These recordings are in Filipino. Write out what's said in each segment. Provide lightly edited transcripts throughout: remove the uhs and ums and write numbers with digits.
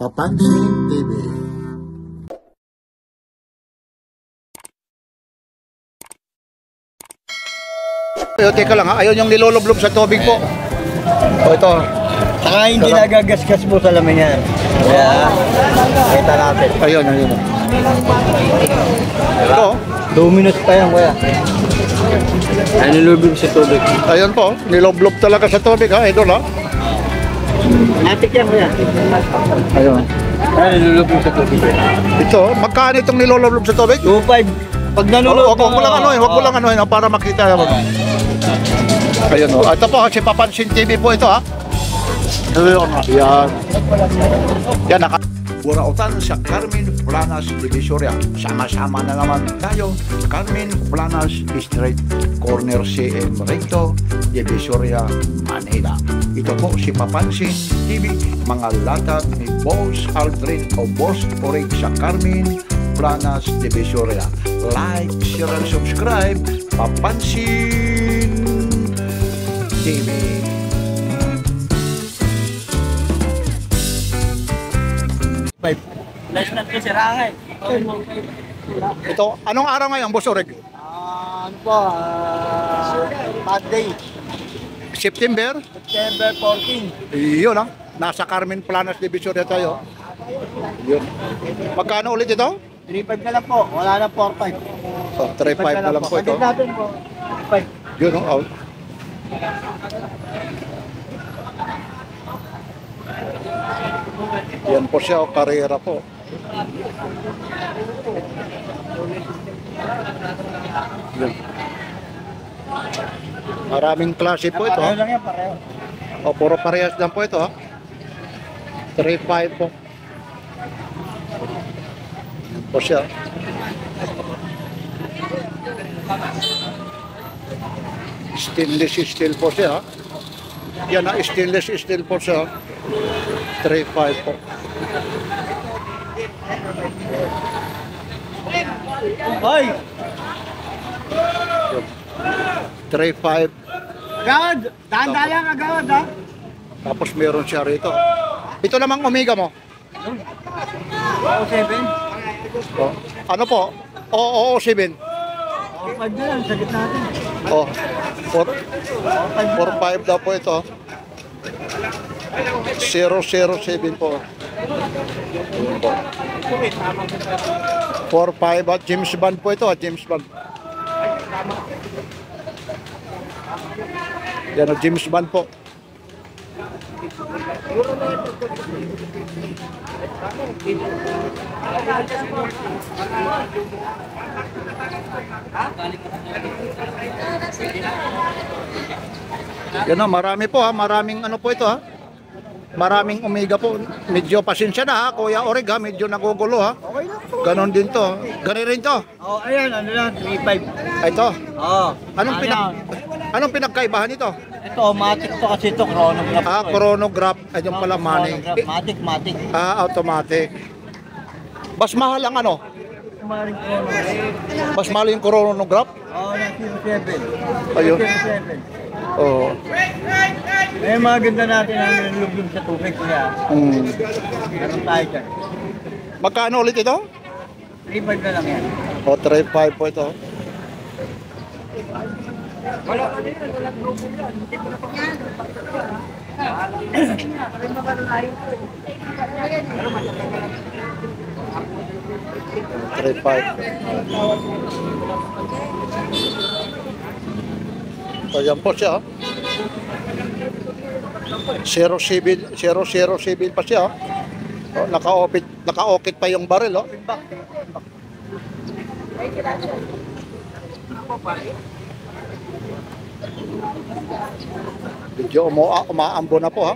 Papansin TV. Teka lang ha, ayun yung niloloblob sa tubig po. O ito. Saka hindi nagagasgas po sa lamin yan. Kaya, kita natin. Ayun. Ito. 2 minutes pa yan, kuya. Ay, nilubog sa tubig. Ayun po, niloblob talaga sa tubig ha, idol ha. Matik yan, kuya. Ayun. Ay, nilubog sa tubig. Ito, magkano itong niloloblob sa tubig? 2.5. Pag nalulog. Huwag mo lang anuhin para makita naman. Ayun o. Ito po, si Papansin TV po ito ha. Yan. Yan, Burautan sa Carmen Planas Divisoria. Sama-sama na naman tayo. Carmen Planas Street, Corner CM Recto, Divisoria, Manila. Ito po si Papansin TV, mga latag ni Boss Aldrin o Boss Orig sa Carmen Planas Divisoria. Like, share, and subscribe. Papansin TV. Last na ito si Rangay. Ito, anong araw ngayon, Boss Orig? Ano po? Monday. September 14. Yun ha. Nasa Carmen Planas Divisoria tayo. Yun. Magkano ulit ito? 3.5 na lang po. Wala na 4.5. So, 3.5 na lang po ito. Pagkat natin po. 5. Yun o. Yan po siya o, karera po. Yun. Maraming klase po ito. Pareho lang yan, pareho. O, puro parehas lang po ito ha. 3.5 po. Yan po siya. Stainless steel po siya ha. Yan na, stainless steel po siya. 3.5 po. Hoy! 3.5. Agad! Tanda lang agad ha? Tapos meron siya rito. Ito namang Omega mo. 7. Oh. Ano po? Oo, 7. 4.5 na lang, sagit natin. Oh, 4.5 daw po ito. 007 po. 4.5 at James Bond po ito, James Bond. Yan o, James Bond po. Yan o, marami po ha, maraming ano po ito ha. Maraming Omega po. Medyo pasensya na ha, Kuya Orig ha, medyo nagugulo ha. Okay lang po. Ganon din to. Ganon rin to. Oh, ayan, ano lang, 3.5. Ito. Oh. Anong pinagkaibahan nito? Ito, matic to kasi ito, chronograph. Chronograph. Ay, yung pala money. Matic. Automatic. Mas mahal ang ano? Maring chronograph. Mas mahal yung chronograph? Oh, na 07. Ayun. 07. Oo. Eh, maganda natin ang nilulubog sa tubig kuya. Meron tayo dyan. Magkano ulit ito? 3.5 na lang yan. O, 3.5 po ito. Wala. 3.5. Ayan po siya. 0.7 pa siya. Oh, naka-okit pa yung barrel oh. Medyo umaambo na po ha.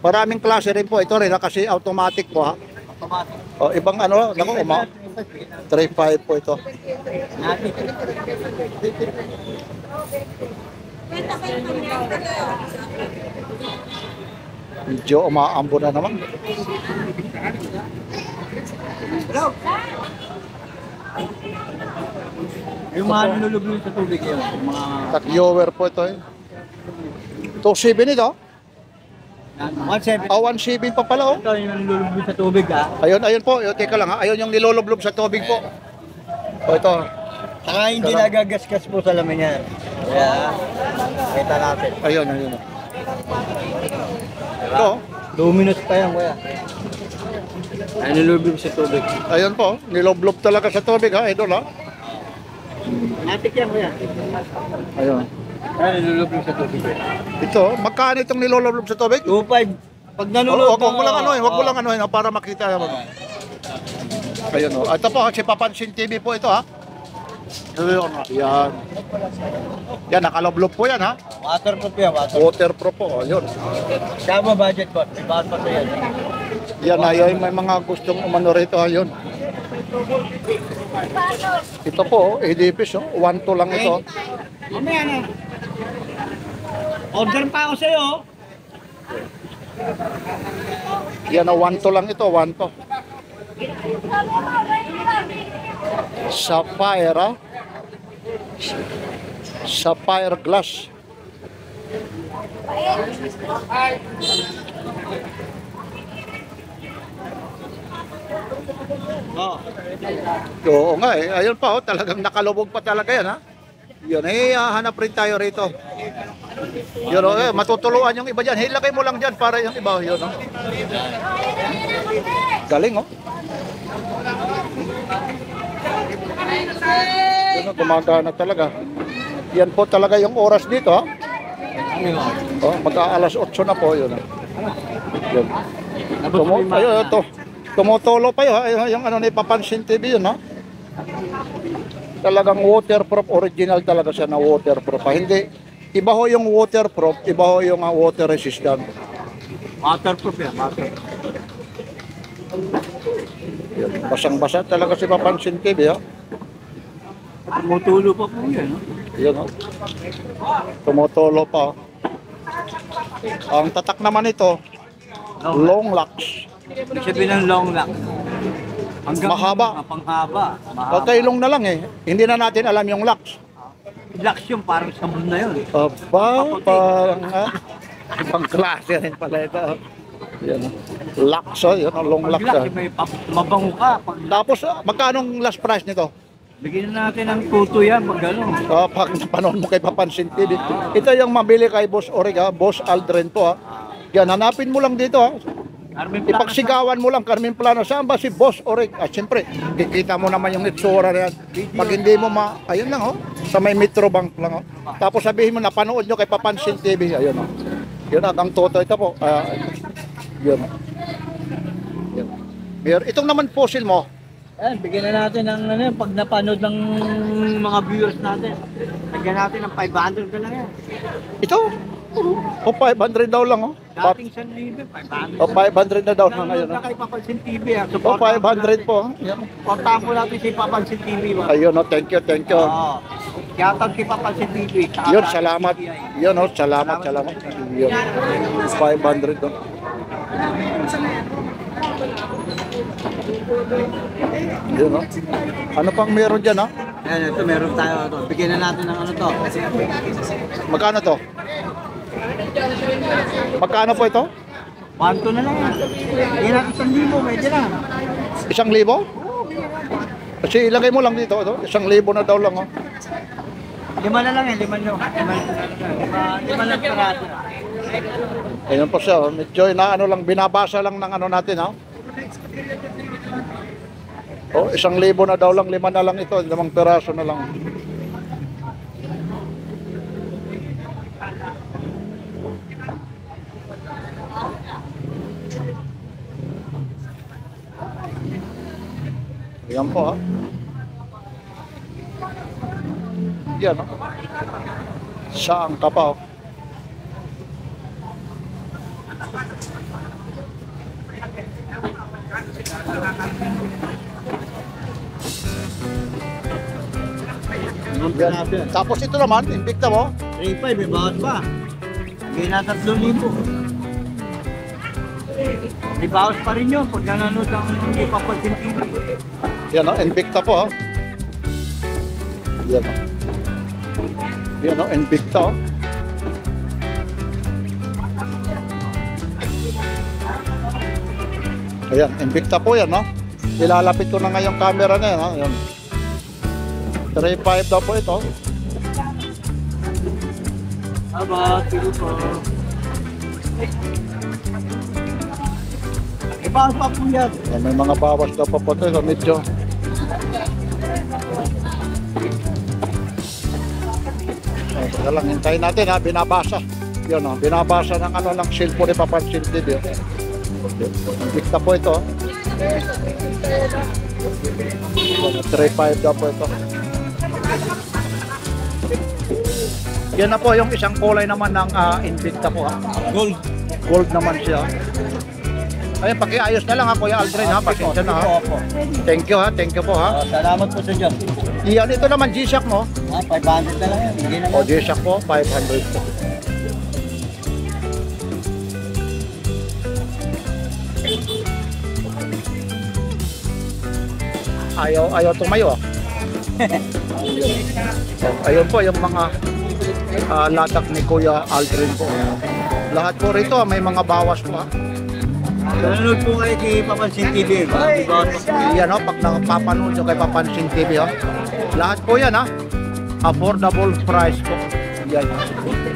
Maraming klase rin po ito rin ha, kasi automatic po ha. Automatic. Oh, ibang ano, 3.5 po ito. Medyo umaambo na naman. Yung mga nilulubog sa tubig yun. Mga Tag-viewer po ito eh. 2.7 ito. 170. 1.7 pa pala, oh. Ito yung lulubog sa tubig, ha? Ayun po. Teka lang, ha. Ayun yung niloloblob sa tubig po. O, ito. Saka hindi nagagasgas po sa lamin yan. Kaya, kita natin. Ayun. Ito. Luminous pa yan, kuya. Ay, nilulubog sa tubig. Ayun po. Niloblob talaga sa tubig, ha, idol, ha. Matik yan, kuya. Ayun. Ay, nilulubog sa tubig. Ito, magkano itong niloloblob sa tubig? 2.5. Pag nanulog Huwag mo lang huwag mo lang para makita mo. Ayun, oh. Ito po, si Papansin TV po ito, ha. Ayun, yan. Yan, nakaloblob po yan, ha. Waterproof yan, Waterproof po, ayun. Kama budget po, may bawat pa yan. Yan, ayun, may mga gustong umano rito, ayun. Ito po, EDPs, oh. 1-2 lang ito. Mamaya na. Order pa ako sa'yo. Yan, 1-2 lang ito, 1-2. Sapphire, ha? Sapphire glass. Oo. Oo nga eh. Ayun pa, oh. Talagang nakalubog pa talaga yan, ha? Yun, hanap rin tayo rito. Yun, oh, matutuluan yung iba dyan. Ilagay mo lang dyan para yung iba. Yun, oh. Galing, oh. Yun, oh, gumagana talaga. Yan po talaga yung oras dito, ha? Oh, mag-aalas 8 na po, yun. Yun. Ayun, ito. Tumutulo pa yun, ha? Yung ano ni Papansin TV yun, ha? Talagang waterproof, original talaga siya na waterproof. Hindi, iba ho yung waterproof, iba ho yung water resistant. Waterproof yan, waterproof. Yun, basang-basa talaga si Papansin TV, ha? Tumutulo pa po yan, no? Yun, ha? Tumutulo pa. Ang tatak naman ito, long locks. Ibig sabihin ng long lock. Hanggang Mahaba. Panghaba. Okay, long na lang eh. Hindi na natin alam yung locks. Locks yung parang sabon na yun. Aba, parang ibang klase rin pala ito. Yan. Locks, oh. Yan, long Pag locks. lock, may mabango ka. Pag Tapos, magkano last price nito? bigyan natin ng tuto yan, pag gano'n. Pag panon mo kay Papansin TV. Ito yung mabili kay Boss Origa, Boss Aldrin to, ha. Yan, hanapin mo lang dito, ha. Carmen Plaza. Ipagsigawan mo lang, Carmen Plano. Saan ba si Boss Orig? At syempre, kikita mo naman yung itsura na yan. Pag hindi mo ayun lang, oh. Sa may Metrobank lang, oh. Tapos sabihin mo, napanood nyo kay Papansin TV. Ayun, oh. Yun, ang toto. Ito po. Yun. Yun. Itong naman fossil mo, Ayan, bigyan na natin ng ano, pag napanood ng mga viewers natin. Bigyan natin ng 500 na lang yan. ito. O 500 daw lang, oh. Dating 1,000, 500. O 500 na daw lang ngayon, Na oh. kay Papansin TV. O 500 po. Yan. Portahan po natin si Papansin TV. Ayun, oh. Thank you. Oo. Shoutout kay Papansin TV. Yun, salamat. Yun, oh. Salamat. Yun. 500, oh. Yun, oh. Ano pang meron dyan, oh? Ayan, ito meron tayo. Bigyan na natin ng ano to. Magkano to? Magkano po ito? 1,200 na lang yan. Bigyan natin 1,000, medyo na. 1,000? Kasi ilagay mo lang dito, ito. 1,000 na daw lang, oh. 5 na lang eh, 5 nyo. 5 lang parato. Ayun po siya, oh. Medyo ano lang, binabasa lang ng ano natin, ha? Oh, 1,000 na daw lang, 5 na lang ito, 5 peraso na lang. Yan po, ha? Yan, ha? Saan ka pa, oh? Yan. Tapos ito naman, Invicta mo. 3,500, may bawat pa. Bigyan na 3,000. May bawas pa rin yun pag nanonood ang hindi Papansin TV. Yan, oh, Invicta po, ha? Yan, oh. Yan, oh, Invicta, oh. Ayan, Invicta po yan, no? Ilalapit ko na nga yung camera na yan, no? Ayan. 3.5 daw po ito. Aba, tiro po. Ibang pa po yan. Ayan, may mga bawas daw pa po ito, medyo. Ayan, teka lang, hintayin natin ha, binabasa. Yun, no? Binabasa ng ano lang, cellphone ni Papansin TV. Invicta po ito. 3.5 daw po ito. Yan na po yung isang kulay naman ng Invicta po ha. Gold. Gold naman siya. Ayun, pakiayos na lang ha, Kuya Aldrin ha. Pasensya na ha. Opo. Thank you ha, thank you po ha. Salamat po sa Diyos. Iyan, ito naman G-Shock mo. 500 na lang yan. Hindi na O G-Shock po, 500 po. Ayaw tumayo ah. Ayun po yung mga latak ni Kuya Aldrin po. Lahat po rito may mga bawas po ha. Nanonood po kayo kay Papansin TV. Yan o, pag napapanood nyo kay Papansin TV o. Lahat po yan ha. Affordable price po. Yan.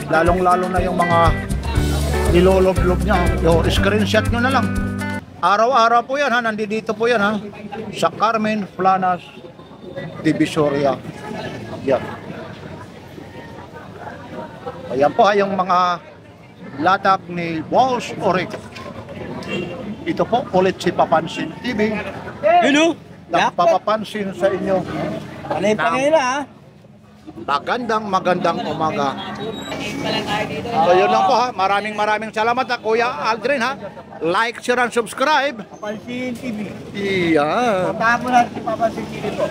Lalong-lalo na yung mga nilolob-lob niya. Yung screenshot nyo na lang. Araw-araw po yan ha. Nandito po yan ha. Sa Carmen Planas Divisoria. Yan. Ayan po ha yung mga latak ni Boss Oric. Ito po ulit si Papansin TV. Yun o. Nagpapapansin sa inyo. Panay pangila ha. Magandang umaga. So yun lang po ha. Maraming salamat ha Kuya Aldrin ha. Like, share, and subscribe. Papansin TV. Iya. Puntahan mo natin si Papansin TV po.